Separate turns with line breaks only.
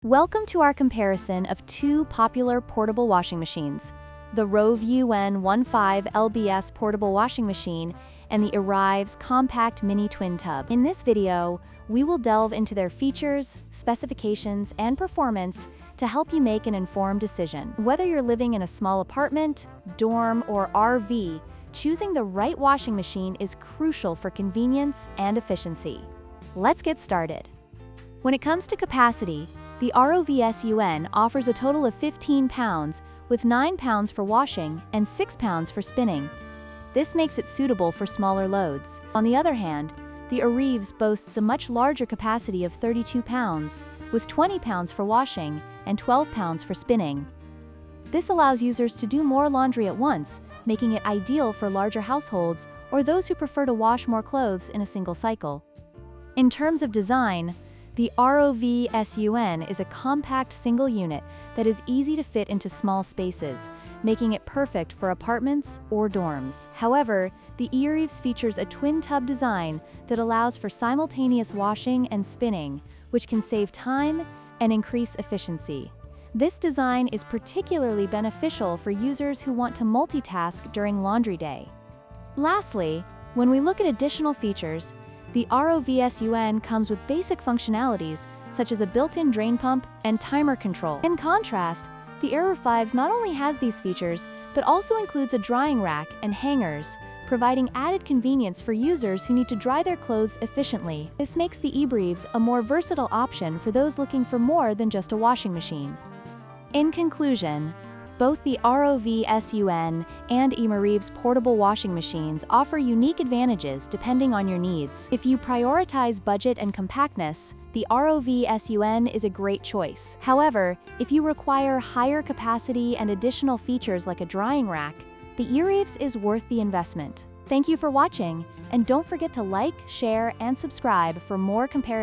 Welcome to our comparison of two popular portable washing machines, the ROVSUN 15 LBS portable washing machine and the Erivess compact mini twin tub. In this video, we will delve into their features, specifications, and performance to help you make an informed decision. Whether you're living in a small apartment, dorm, or RV, choosing the right washing machine is crucial for convenience and efficiency. Let's get started. When it comes to capacity, the ROVSUN offers a total of 15 pounds, with 9 pounds for washing and 6 pounds for spinning. This makes it suitable for smaller loads. On the other hand, the Erivess boasts a much larger capacity of 32 pounds, with 20 pounds for washing and 12 pounds for spinning. This allows users to do more laundry at once, making it ideal for larger households or those who prefer to wash more clothes in a single cycle. In terms of design, the ROVSUN is a compact single unit that is easy to fit into small spaces, making it perfect for apartments or dorms. However, the Erivess features a twin tub design that allows for simultaneous washing and spinning, which can save time and increase efficiency. This design is particularly beneficial for users who want to multitask during laundry day. Lastly, when we look at additional features, the ROVSUN comes with basic functionalities such as a built-in drain pump and timer control. In contrast, the Erivess not only has these features, but also includes a drying rack and hangers, providing added convenience for users who need to dry their clothes efficiently. This makes the Erivess a more versatile option for those looking for more than just a washing machine. In conclusion, both the ROVSUN and Erivess portable washing machines offer unique advantages depending on your needs. If you prioritize budget and compactness, the ROVSUN is a great choice. However, if you require higher capacity and additional features like a drying rack, the Erivess is worth the investment. Thank you for watching, and don't forget to like, share, and subscribe for more comparisons.